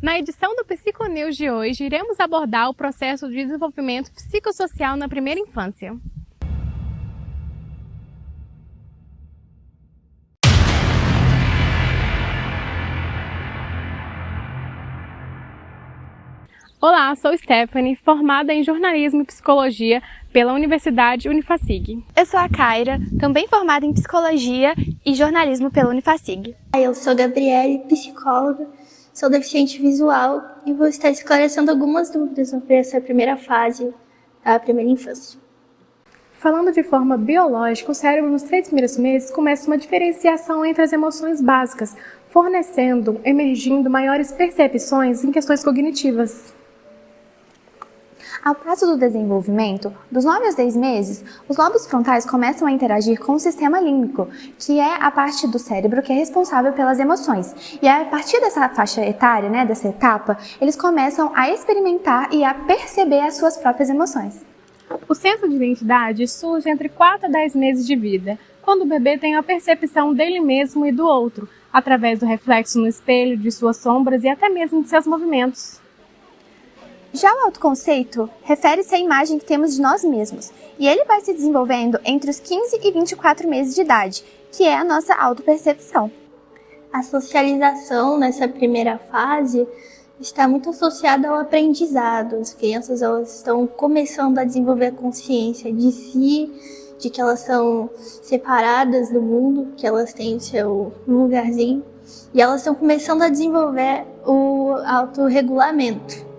Na edição do Psiconews de hoje, iremos abordar o processo de desenvolvimento psicossocial na primeira infância. Olá, sou Stephanie, formada em Jornalismo e Psicologia pela Universidade Unifacig. Eu sou a Kaira, também formada em Psicologia e Jornalismo pela Unifacig. Eu sou Gabriele, psicóloga, sou deficiente visual e vou estar esclarecendo algumas dúvidas sobre essa primeira fase da primeira infância. Falando de forma biológica, o cérebro nos 3 primeiros meses começa uma diferenciação entre as emoções básicas, emergindo maiores percepções em questões cognitivas. Ao prazo do desenvolvimento, dos 9 aos 10 meses, os lobos frontais começam a interagir com o sistema límbico, que é a parte do cérebro que é responsável pelas emoções. E a partir dessa faixa etária, dessa etapa, eles começam a experimentar e a perceber as suas próprias emoções. O senso de identidade surge entre 4 a 10 meses de vida, quando o bebê tem a percepção dele mesmo e do outro, através do reflexo no espelho, de suas sombras e até mesmo de seus movimentos. Já o autoconceito refere-se à imagem que temos de nós mesmos, e ele vai se desenvolvendo entre os 15 e 24 meses de idade, que é a nossa autopercepção. A socialização nessa primeira fase está muito associada ao aprendizado. As crianças elas estão começando a desenvolver a consciência de si, de que elas são separadas do mundo, que elas têm o seu lugarzinho, e elas estão começando a desenvolver o autorregulamento.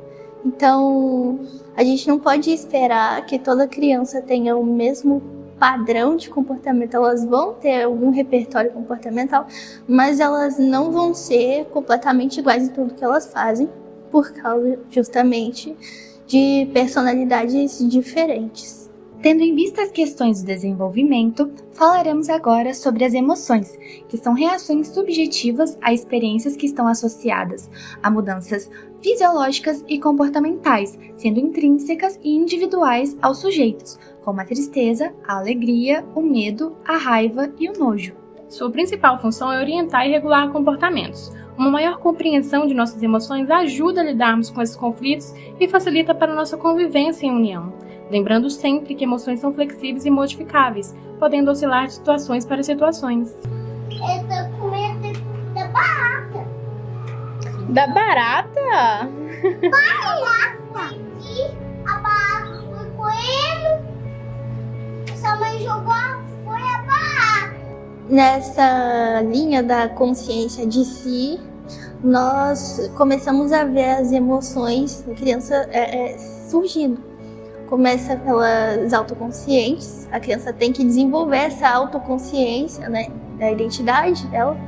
Então, a gente não pode esperar que toda criança tenha o mesmo padrão de comportamento. Elas vão ter algum repertório comportamental, mas elas não vão ser completamente iguais em tudo que elas fazem, por causa justamente de personalidades diferentes. Tendo em vista as questões do desenvolvimento, falaremos agora sobre as emoções, que são reações subjetivas a experiências que estão associadas a mudanças fisiológicas e comportamentais, sendo intrínsecas e individuais aos sujeitos, como a tristeza, a alegria, o medo, a raiva e o nojo. Sua principal função é orientar e regular comportamentos. Uma maior compreensão de nossas emoções ajuda a lidarmos com esses conflitos e facilita para a nossa convivência em união. Lembrando sempre que emoções são flexíveis e modificáveis, podendo oscilar de situações para situações. Eu tô com medo da barata. Da barata? Barata! A barata foi correndo. Sua mãe jogou, foi a barata. Nessa linha da consciência de si, nós começamos a ver as emoções da criança surgindo. Começa pelas autoconscientes, a criança tem que desenvolver essa autoconsciência, da identidade dela.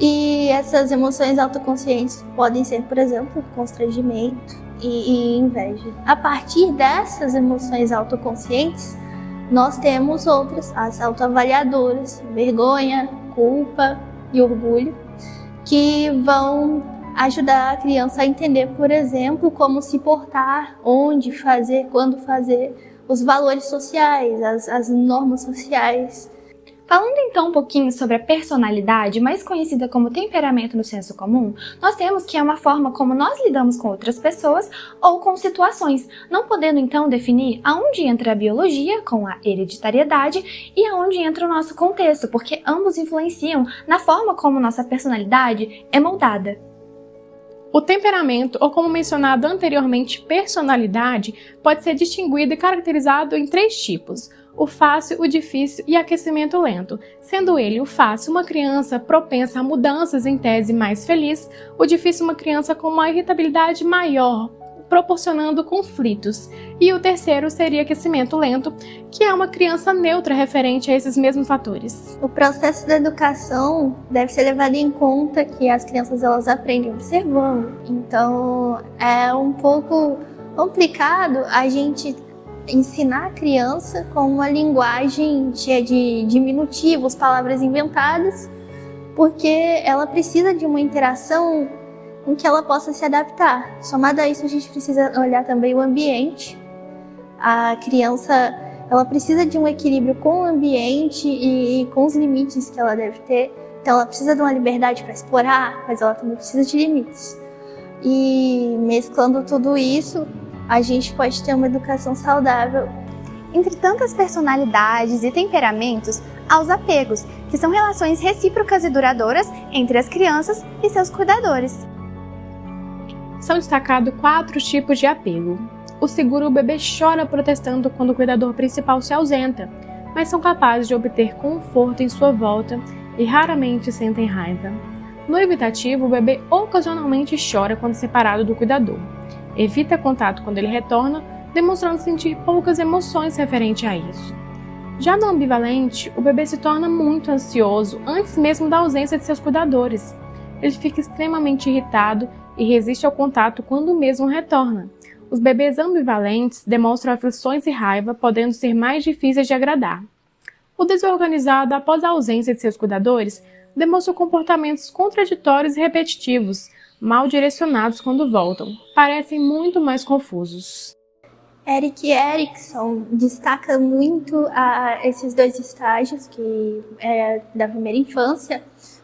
E essas emoções autoconscientes podem ser, por exemplo, constrangimento e inveja. A partir dessas emoções autoconscientes, nós temos outras, as autoavaliadoras, vergonha, culpa e orgulho, que vão ajudar a criança a entender, por exemplo, como se portar, onde fazer, quando fazer, os valores sociais, as normas sociais. Falando então um pouquinho sobre a personalidade, mais conhecida como temperamento no senso comum, nós temos que é uma forma como nós lidamos com outras pessoas ou com situações, não podendo então definir aonde entra a biologia, com a hereditariedade, e aonde entra o nosso contexto, porque ambos influenciam na forma como nossa personalidade é moldada. O temperamento, ou como mencionado anteriormente, personalidade, pode ser distinguido e caracterizado em 3 tipos: o fácil, o difícil e aquecimento lento, sendo ele o fácil uma criança propensa a mudanças em tese mais feliz, o difícil uma criança com uma irritabilidade maior, proporcionando conflitos, e o terceiro seria aquecimento lento, que é uma criança neutra referente a esses mesmos fatores. O processo da educação deve ser levado em conta que as crianças elas aprendem observando, então é um pouco complicado a gente ensinar a criança com uma linguagem cheia de diminutivos, palavras inventadas, porque ela precisa de uma interação em que ela possa se adaptar. Somado a isso, a gente precisa olhar também o ambiente. A criança ela precisa de um equilíbrio com o ambiente e com os limites que ela deve ter. Então ela precisa de uma liberdade para explorar, mas ela também precisa de limites. E mesclando tudo isso, a gente pode ter uma educação saudável. Entre tantas personalidades e temperamentos, há os apegos, que são relações recíprocas e duradouras entre as crianças e seus cuidadores. São destacados 4 tipos de apego. O seguro, o bebê chora protestando quando o cuidador principal se ausenta, mas são capazes de obter conforto em sua volta e raramente sentem raiva. No evitativo, o bebê ocasionalmente chora quando separado do cuidador. Evita contato quando ele retorna, demonstrando sentir poucas emoções referente a isso. Já no ambivalente, o bebê se torna muito ansioso antes mesmo da ausência de seus cuidadores. Ele fica extremamente irritado e resiste ao contato quando mesmo retorna. Os bebês ambivalentes demonstram aflições e raiva, podendo ser mais difíceis de agradar. O desorganizado, após a ausência de seus cuidadores, demonstra comportamentos contraditórios e repetitivos, mal direcionados quando voltam. Parecem muito mais confusos. Erik Erikson destaca muito esses 2 estágios que é da primeira infância.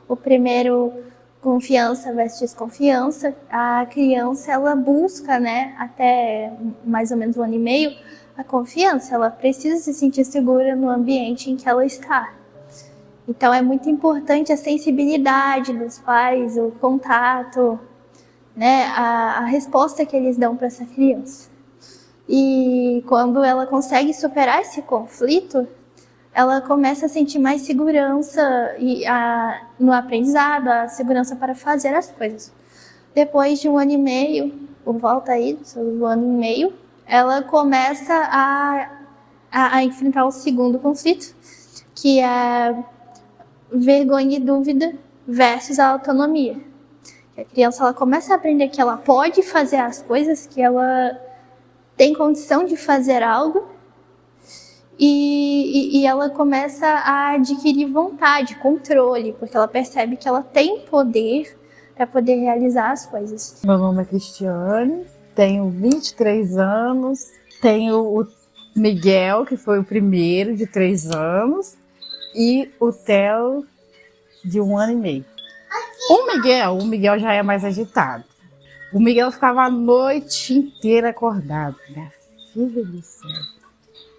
O primeiro, confiança versus desconfiança. A criança, ela busca, até mais ou menos 1 ano e meio, a confiança. Ela precisa se sentir segura no ambiente em que ela está. Então é muito importante a sensibilidade dos pais, o contato, a resposta que eles dão para essa criança. E quando ela consegue superar esse conflito, ela começa a sentir mais segurança no aprendizado, a segurança para fazer as coisas. Depois de 1 ano e meio, por volta aí, sobre 1 ano e meio, ela começa a enfrentar o segundo conflito, que é vergonha e dúvida versus a autonomia. A criança, ela começa a aprender que ela pode fazer as coisas, que ela tem condição de fazer algo, e ela começa a adquirir vontade, controle, porque ela percebe que ela tem poder para poder realizar as coisas. Meu nome é Cristiane, tenho 23 anos, tenho o Miguel, que foi o primeiro, de 3 anos, e o Theo, de 1 ano e meio. O Miguel já é mais agitado. O Miguel ficava a noite inteira acordado. Minha filha do céu.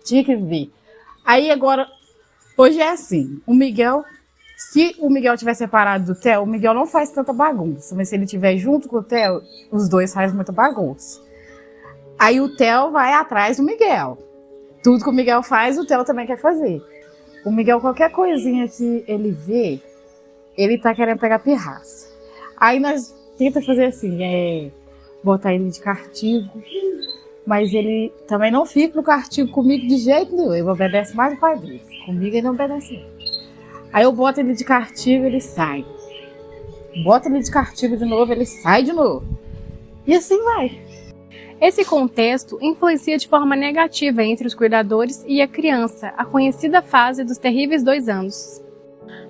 Tinha que ver. Aí agora, hoje é assim, se o Miguel estiver separado do Theo, o Miguel não faz tanta bagunça, mas se ele estiver junto com o Theo, os dois fazem muita bagunça. Aí o Theo vai atrás do Miguel. Tudo que o Miguel faz, o Theo também quer fazer. O Miguel, qualquer coisinha que ele vê, ele tá querendo pegar pirraça. Aí nós tenta fazer assim, botar ele de castigo, mas ele também não fica no castigo comigo de jeito nenhum. Ele obedece mais o pai dele. Comigo ele não obedece. Aí eu boto ele de castigo, ele sai. Boto ele de castigo de novo, ele sai de novo. E assim vai. Esse contexto influencia de forma negativa entre os cuidadores e a criança, a conhecida fase dos terríveis 2 anos.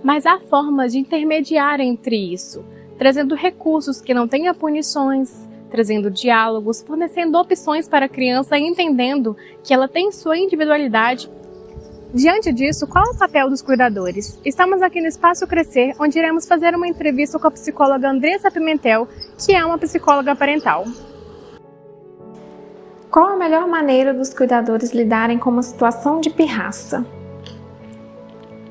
Mas há formas de intermediar entre isso, trazendo recursos que não tenham punições, trazendo diálogos, fornecendo opções para a criança e entendendo que ela tem sua individualidade. Diante disso, qual é o papel dos cuidadores? Estamos aqui no Espaço Crescer, onde iremos fazer uma entrevista com a psicóloga Andressa Pimentel, que é uma psicóloga parental. Qual a melhor maneira dos cuidadores lidarem com uma situação de pirraça?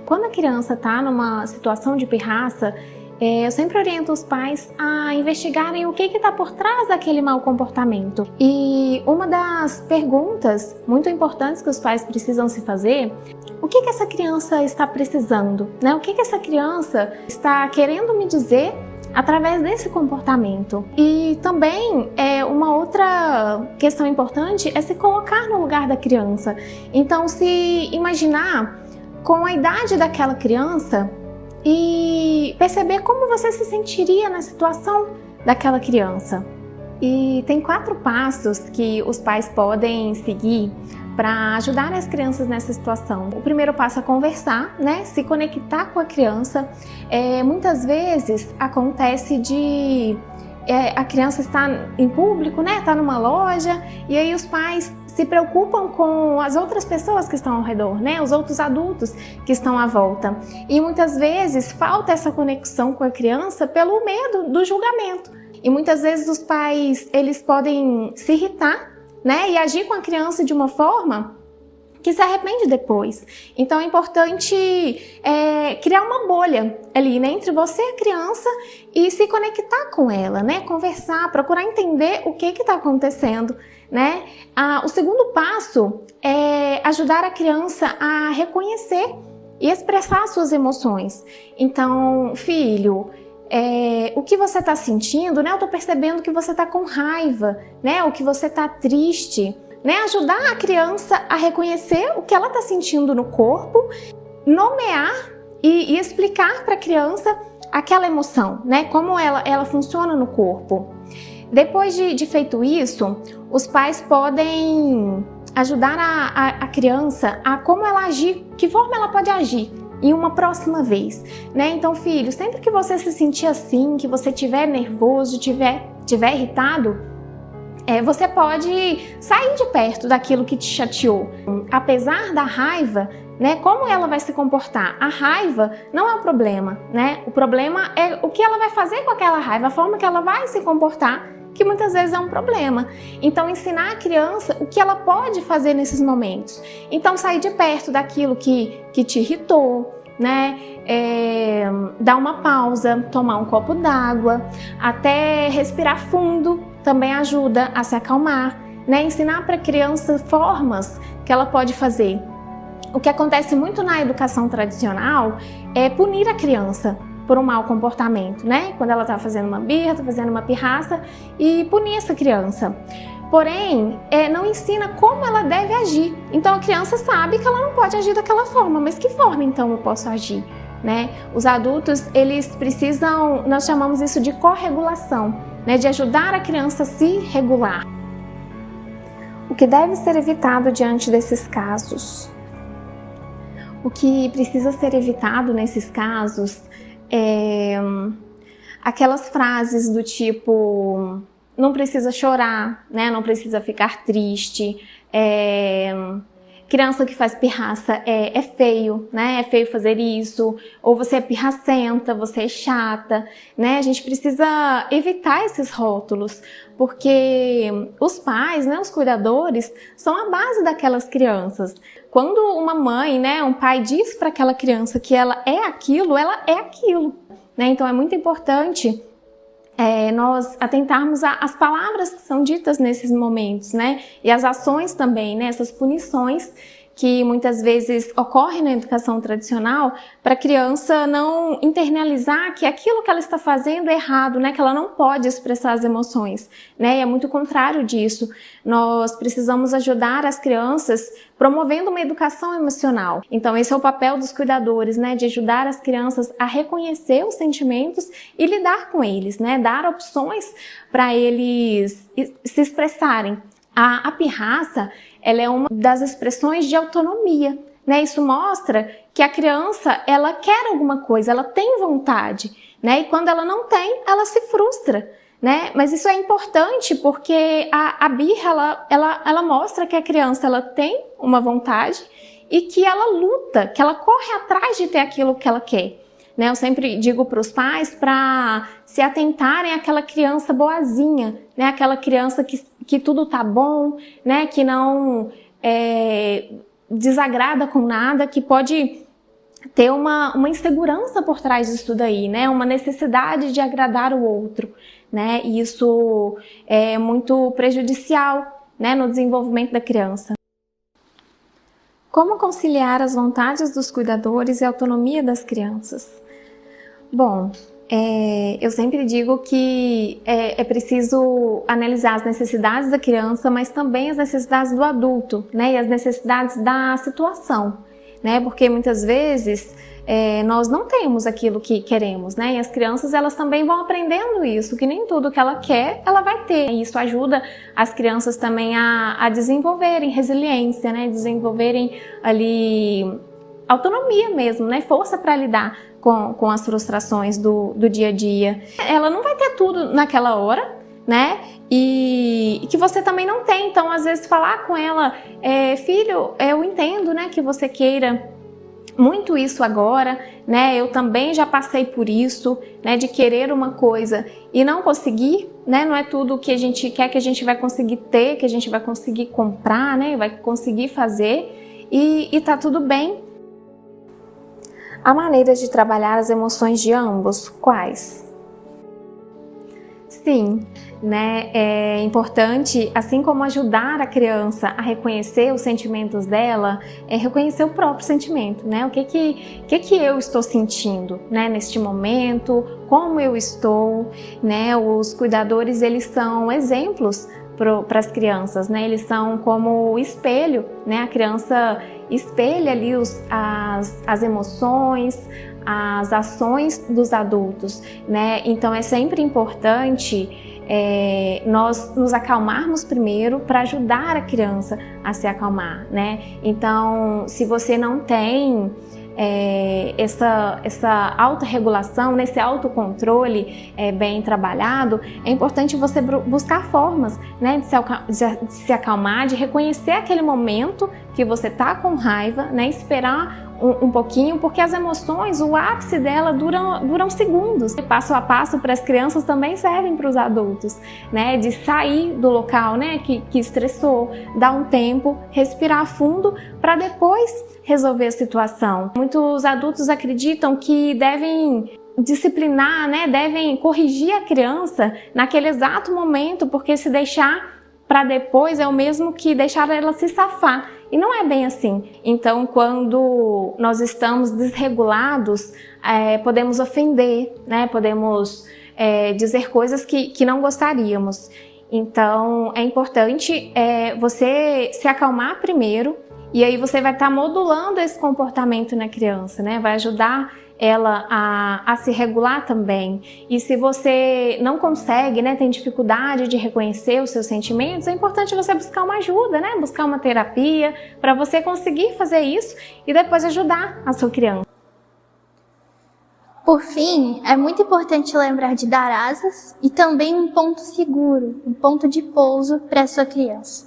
Quando a criança está numa situação de pirraça, eu sempre oriento os pais a investigarem o que está por trás daquele mau comportamento. E uma das perguntas muito importantes que os pais precisam se fazer: o que essa criança está precisando? O que essa criança está querendo me dizer através desse comportamento? E também uma outra questão importante é se colocar no lugar da criança. Então, se imaginar com a idade daquela criança e perceber como você se sentiria na situação daquela criança. E tem 4 passos que os pais podem seguir para ajudar as crianças nessa situação. O primeiro passo é conversar, se conectar com a criança. Muitas vezes acontece de a criança estar em público, está numa loja, e aí os pais se preocupam com as outras pessoas que estão ao redor, os outros adultos que estão à volta. E muitas vezes falta essa conexão com a criança pelo medo do julgamento. E muitas vezes os pais, eles podem se irritar, né, e agir com a criança de uma forma que se arrepende depois. Então é importante criar uma bolha ali, né, entre você e a criança e se conectar com ela, né, conversar, procurar entender o que está acontecendo, né. O segundo passo é ajudar a criança a reconhecer e expressar suas emoções. Então, filho, o que você está sentindo, né? Eu estou percebendo que você está com raiva, né? Ou que você está triste, né? Ajudar a criança a reconhecer o que ela está sentindo no corpo, nomear e explicar para a criança aquela emoção, né? Como ela funciona no corpo. Depois de feito isso, os pais podem ajudar a criança a como ela agir, que forma ela pode agir em uma próxima vez, né? Então, filho, sempre que você se sentir assim, que você estiver nervoso, tiver irritado, você pode sair de perto daquilo que te chateou. Apesar da raiva, né? Como ela vai se comportar? A raiva não é o problema, né? O problema é o que ela vai fazer com aquela raiva, a forma que ela vai se comportar, que muitas vezes é um problema. Então, ensinar a criança o que ela pode fazer nesses momentos. Então, sair de perto daquilo que te irritou, né? Dar uma pausa, tomar um copo d'água, até respirar fundo também ajuda a se acalmar, né? Ensinar para a criança formas que ela pode fazer. O que acontece muito na educação tradicional é punir a criança por um mau comportamento, né? Quando ela está fazendo uma birra, está fazendo uma pirraça, e punir essa criança. Porém, não ensina como ela deve agir. Então a criança sabe que ela não pode agir daquela forma, mas que forma então eu posso agir, né? Os adultos, eles precisam, nós chamamos isso de corregulação, né? De ajudar a criança a se regular. O que deve ser evitado diante desses casos? O que precisa ser evitado nesses casos aquelas frases do tipo: não precisa chorar, né? Não precisa ficar triste, criança que faz pirraça é feio, né? É feio fazer isso, ou você é pirracenta, você é chata, né? A gente precisa evitar esses rótulos, porque os pais, né, os cuidadores, são a base daquelas crianças. Quando uma mãe, né, um pai diz para aquela criança que ela é aquilo, né? Então é muito importante nós atentarmos às palavras que são ditas nesses momentos, né? E as ações também, né? Essas punições que muitas vezes ocorrem na educação tradicional, para a criança não internalizar que aquilo que ela está fazendo é errado, né? Que ela não pode expressar as emoções, né? E é muito contrário disso. Nós precisamos ajudar as crianças promovendo uma educação emocional. Então esse é o papel dos cuidadores, né? De ajudar as crianças a reconhecer os sentimentos e lidar com eles, né? Dar opções para eles se expressarem. A pirraça, ela é uma das expressões de autonomia, né? Isso mostra que a criança, ela quer alguma coisa, ela tem vontade, né? E quando ela não tem, ela se frustra, né? Mas isso é importante porque a birra, ela mostra que a criança, ela tem uma vontade e que ela luta, que ela corre atrás de ter aquilo que ela quer. Né, eu sempre digo para os pais para se atentarem àquela criança boazinha, né, aquela criança que tudo tá bom, né, que não desagrada com nada, que pode ter uma insegurança por trás disso daí, né, uma necessidade de agradar o outro, né, e isso é muito prejudicial, né, no desenvolvimento da criança. Como conciliar as vontades dos cuidadores e a autonomia das crianças? Bom, eu sempre digo que é preciso analisar as necessidades da criança, mas também as necessidades do adulto, né? E as necessidades da situação, né? Porque muitas vezes nós não temos aquilo que queremos, né? E as crianças, elas também vão aprendendo isso, que nem tudo que ela quer, ela vai ter. E isso ajuda as crianças também a desenvolverem resiliência, né? Desenvolverem ali autonomia mesmo, né? Força para lidar com as frustrações do dia a dia. Ela não vai ter tudo naquela hora, né? E que você também não tem. Então, às vezes, falar com ela, filho, eu entendo, né, que você queira muito isso agora, né? Eu também já passei por isso, né? De querer uma coisa e não conseguir, né? Não é tudo que a gente quer que a gente vai conseguir ter, que a gente vai conseguir comprar, né? Vai conseguir fazer e tá tudo bem. Há maneiras de trabalhar as emoções de ambos, quais? Sim, né? É importante, assim como ajudar a criança a reconhecer os sentimentos dela, é reconhecer o próprio sentimento, né? O que eu estou sentindo, né? Neste momento, como eu estou, né? Os cuidadores, eles são exemplos para as crianças, né? Eles são como o espelho, né? A criança espelha ali as emoções, as ações dos adultos, né? Então é sempre importante nós nos acalmarmos primeiro para ajudar a criança a se acalmar, né? Então, se você não tem essa autorregulação, esse autocontrole bem trabalhado, é importante você buscar formas, né, de se acalmar, de reconhecer aquele momento que você está com raiva, né, esperar um pouquinho, porque as emoções, o ápice dela duram segundos. E passo a passo para as crianças também servem para os adultos, né, de sair do local, né, que estressou, dar um tempo, respirar fundo para depois resolver a situação. Muitos adultos acreditam que devem disciplinar, né, devem corrigir a criança naquele exato momento, porque se deixar para depois é o mesmo que deixar ela se safar. E não é bem assim. Então, quando nós estamos desregulados, podemos ofender, né? Podemos dizer coisas que não gostaríamos. Então, é importante você se acalmar primeiro, e aí você vai estar modulando esse comportamento na criança, né? Vai ajudar ela a se regular também. E se você não consegue, né, tem dificuldade de reconhecer os seus sentimentos, é importante você buscar uma ajuda, né? Buscar uma terapia para você conseguir fazer isso e depois ajudar a sua criança. Por fim, é muito importante lembrar de dar asas e também um ponto seguro, um ponto de pouso para a sua criança.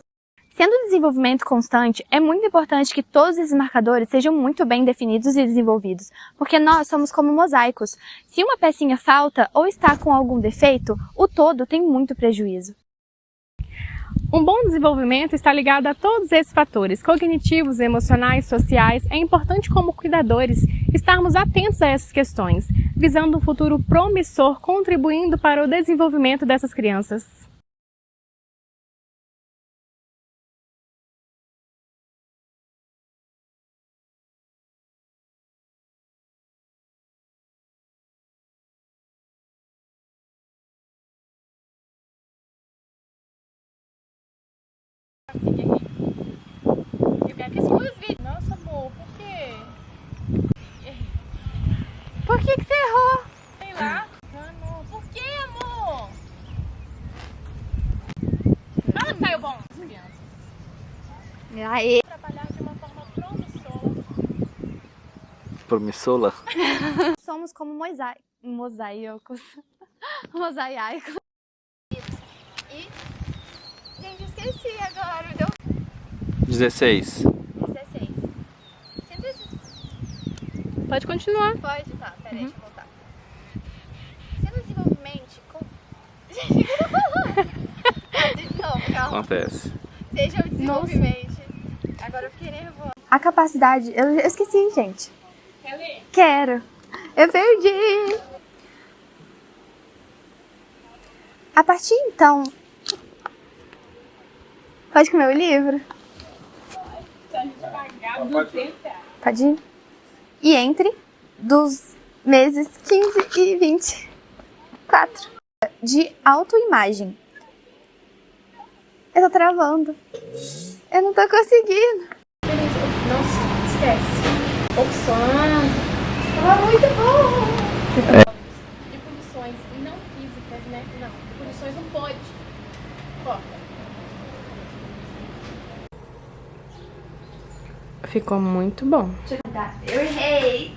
Sendo o desenvolvimento constante, é muito importante que todos esses marcadores sejam muito bem definidos e desenvolvidos, porque nós somos como mosaicos. Se uma pecinha falta ou está com algum defeito, o todo tem muito prejuízo. Um bom desenvolvimento está ligado a todos esses fatores cognitivos, emocionais, sociais. É importante, como cuidadores, estarmos atentos a essas questões, visando um futuro promissor, contribuindo para o desenvolvimento dessas crianças. Eu quero que exclua os vídeos. Nossa, amor, por quê? Por que você errou? Sei lá. Não. Por quê, amor? Fala que saiu bom, as crianças. Aê. Trabalhar de uma forma promissora. Promissora? Somos como mosaicos. Mosaico. E... Gente, esqueci agora. Deu 16. 16. Pode continuar. Pode, tá. Peraí, deixa eu voltar. Sendo desenvolvimento... Gente, o que eu tô falando? De novo, calma. Acontece. Seja o desenvolvimento. Agora eu fiquei nervosa. A capacidade... Eu esqueci, gente. Quer ler? Quero. Eu perdi. A partir então... Pode comer o livro? Se a gente pagar 200 reais. Pode ir? E entre dos meses 15 e 24. De autoimagem. Eu tô travando. Eu não tô conseguindo. Não esquece. Opções. Tava muito bom. De punições não físicas, né? Não. De punições não pode. Corta. Ficou muito bom. Eu errei.